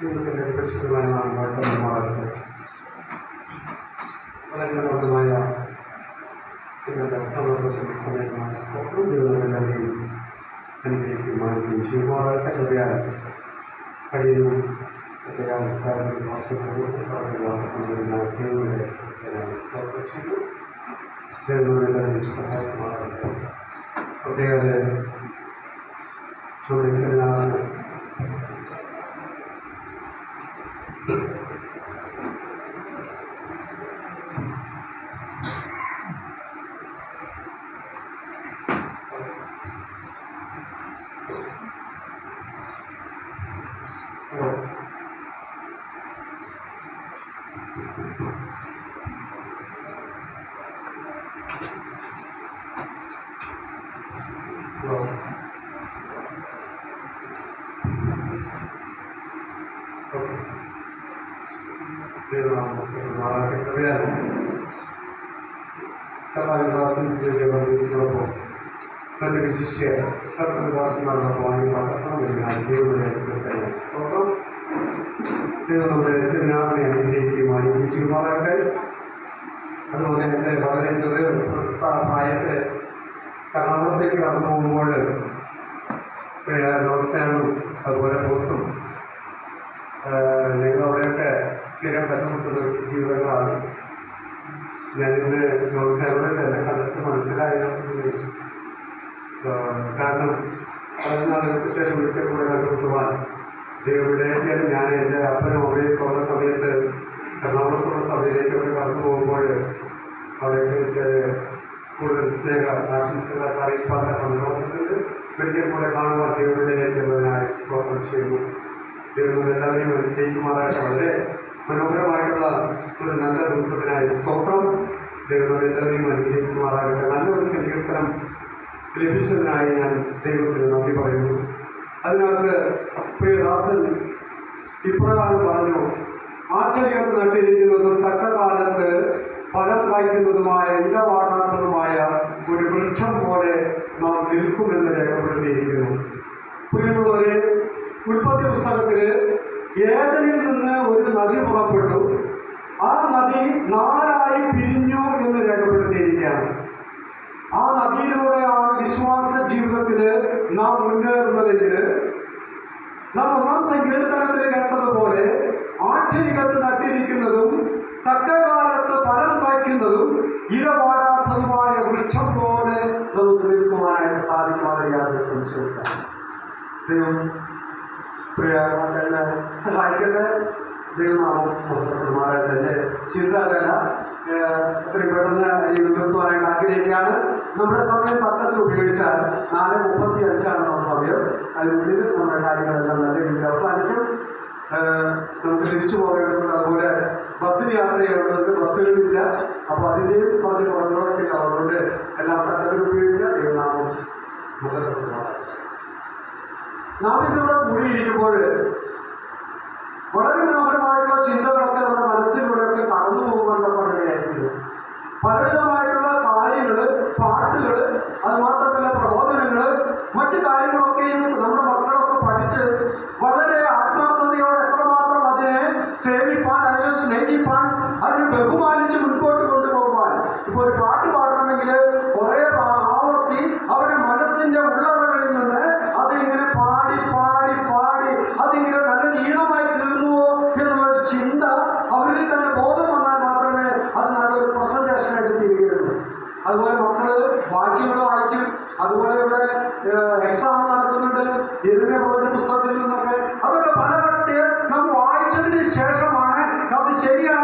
ജീവിതത്തിൻ്റെ പരിശുദ്ധമായ വാഴ്ത്തമാകട്ടെ. വളരെ മനോഹരമായ ഇന്നത്തെ സന്ദർഭത്തിൻ്റെ സമയമാണ്. സ്തോത്രം ജീവിതമെല്ലാവരെയും അനുഗ്രഹിക്കുവാനും ചെയ്യുവാനായിട്ട് ഹൃദയാൽ കഴിയുന്നു. ഹൃദയാൽ സ്തോത്രം ചെയ്തു. ദൈവമെല്ലാവരെയും സഹായമാകട്ടെ. പ്രത്യേക ചോദിച്ചതിനാണ് കഥാവികാസനോടൊപ്പം മറ്റു വിശിഷ്യ കഥാവികാസനോടൊപ്പം നമ്മുടെ സെമിനാറിനെ അനുഗ്രഹിക്കുവാനാകട്ടെ. അതുപോലെ എൻ്റെ വളരെ ചെറിയ പ്രായത്തിൽ എറണാകുളത്തേക്ക് കടന്നു പോകുമ്പോൾ നോട്ട്സാനും അതുപോലെ ബോസും ഞങ്ങളവിടെയൊക്കെ സ്ഥിരം ബന്ധപ്പെട്ടുള്ള ജീവിതങ്ങളാണ്. ഞാനിന്ന് നോട്ട്സാനോടെ തന്നെ കണ്ടിട്ട് മനസ്സിലായത് കാരണം 10 നാളുകൾക്ക് ശേഷം ഒരിക്കൽ കൂടെ കണ്ടുമുട്ടുവാൻ ദൈവവിടേക്കാനും ഞാൻ എൻ്റെ അപ്പനും അമ്മയൊക്കെ ഉള്ള സമയത്ത് എറണാകുളത്തുള്ള സഭയിലേക്കൊക്കെ കടന്നു പോകുമ്പോൾ അവിടെയൊക്കെ വെച്ച് കൂടുതൽ സ്നേഹ ആശംസകളൊക്കെ അറിയിപ്പാൻ അനുഭവത്തിട്ടുണ്ട്. ഒരിക്കൽ കൂടെ കാണുവാൻ ദൈവവിടേക്കുന്നതിനായി സ്തോത്രം ചെയ്യുന്നു. ദൈവം എല്ലാവരെയും അനുഗ്രഹിക്കുമാറായിട്ട്. വളരെ മനോഹരമായിട്ടുള്ള ഒരു നല്ല ദിവസത്തിനായി സ്തോത്രം. ദൈവം എല്ലാവരെയും അനുഗ്രഹിക്കുമാറാകട്ടെ. നല്ലൊരു സങ്കീർത്തനം ലഭിച്ചതിനായി ഞാൻ ദൈവത്തിന് നന്ദി പറയുന്നു. അതിനകത്ത് പ്രിയദാസൻ ഇപ്രകാരം പറഞ്ഞു: ആശ്ചര്യത്ത് നട്ടിരിക്കുന്നതും തക്ക കാലത്ത് ഫലം കായ്ക്കുന്നതുമായ ഇലവാടാത്തതുമായ ഒരു വൃക്ഷം പോലെ നാം നിൽക്കുമെന്ന് രേഖപ്പെടുത്തിയിരിക്കുന്നു. പ്രിയമുള്ളവരെ, ഉൽപ്പത്തി പുസ്തകത്തിൽ ഏദനിൽ നിന്ന് ഒരു നദി പുറപ്പെട്ടു. ആ നദി 4 പിരിഞ്ഞു എന്ന് രേഖപ്പെടുത്തിയിരിക്കുകയാണ്. ആ നദിയിലൂടെയാണ് വിശ്വാസ ജീവിതത്തിൽ നാം മുന്നേറുന്നതെങ്കിൽ നാം 1-ാം സങ്കീർത്തനത്തിൽ കേട്ടതുപോലെ ആശ്ചര്യത്ത് നട്ടിരിക്കുന്നതും തക്ക കാലത്ത് ഫലം കായ്ക്കുന്നതും ഇലവാടാത്തതുമായ വൃക്ഷം പോലെ നമുക്ക് നിൽക്കുവാനായിട്ട് സാധിക്കുവാൻ യാതൊരു സംശയമില്ല. ദൈവം പ്രിയപ്പെട്ട സഹായിക്കട്ടെ. ദൈവമാറായിട്ട് എൻ്റെ ചിന്തകല എത്രയും പെട്ടെന്ന് ഈ നിർത്തുവാനായിട്ട് ആഗ്രഹിക്കുകയാണ്. നമ്മുടെ സമയം തക്കത്തിൽ ഉപയോഗിച്ചാൽ 4:35 നമ്മുടെ സമയം. അതിനുള്ളിൽ നമ്മുടെ കാര്യങ്ങളെല്ലാം നല്ല രീതിയിൽ അവസാനിക്കും. നമുക്ക് തിരിച്ചു പോകേണ്ടതുണ്ട്. അതുപോലെ ബസ്സിന് യാത്ര ചെയ്യേണ്ടതുണ്ട്. ബസ്സുകളില്ല. അപ്പോൾ അതിൻ്റെയും കുറച്ച് കുറവുകളൊക്കെ അതുകൊണ്ട് എല്ലാം തക്കത്തിൽ ഉപയോഗിക്കുക. ദൈവനാമം മുതലെടുക്കുന്നതാണ്. നാം ഇതിലൂടെ കൂടിയിരിക്കുമ്പോൾ വളരെ മനോഹരമായിട്ടുള്ള ചിന്തകളൊക്കെ നമ്മുടെ മനസ്സിലൂടെയൊക്കെ കടന്നു പോകുമെന്നൊക്കെയായിരിക്കുന്നു. പലവിധമായിട്ടുള്ള കാര്യങ്ങൾ, പാട്ടുകൾ, അതുമാത്രമല്ല പ്രബോധനങ്ങൾ, മറ്റു കാര്യങ്ങളൊക്കെയും നമ്മുടെ മക്കളൊക്കെ പഠിച്ച് വളരെ ആത്മാർത്ഥതയോടെ എത്രമാത്രം അതിനെ സേവിപ്പാൻ, അതിനെ സ്നേഹിപ്പാൻ, അതിനെ ബഹുമാനിച്ച് മുൻപോട്ട് കൊണ്ടുപോകുവാൻ. ഇപ്പോൾ ഒരു പാട്ട് പാടണമെങ്കിൽ കുറേ ആവർത്തി അവരുടെ മനസ്സിൻ്റെ ഉള്ളറകളിൽ നിന്ന് അതിങ്ങനെ പാടി പാടി പാടി അതിങ്ങനെ നല്ല ഈണമായി തീർന്നുവോ എന്നുള്ളൊരു ചിന്ത അവരിൽ തന്നെ ബോധം വന്നാൽ മാത്രമേ അത് നല്ലൊരു പ്രസന്റേഷനായിട്ട് തീരുകയുള്ളൂ. അതുപോലെ മക്കള് വാക്യങ്ങൾ വായിക്കും. അതുപോലെ ഇവിടെ എക്സാം നടത്തുന്നുണ്ട് യെരമ്യാ പ്രവചന പുസ്തകത്തിൽ നിന്നൊക്കെ. അതൊക്കെ പലവട്ടം നാം വായിച്ചതിന് ശേഷമാണ് അത് ശരിയാണ്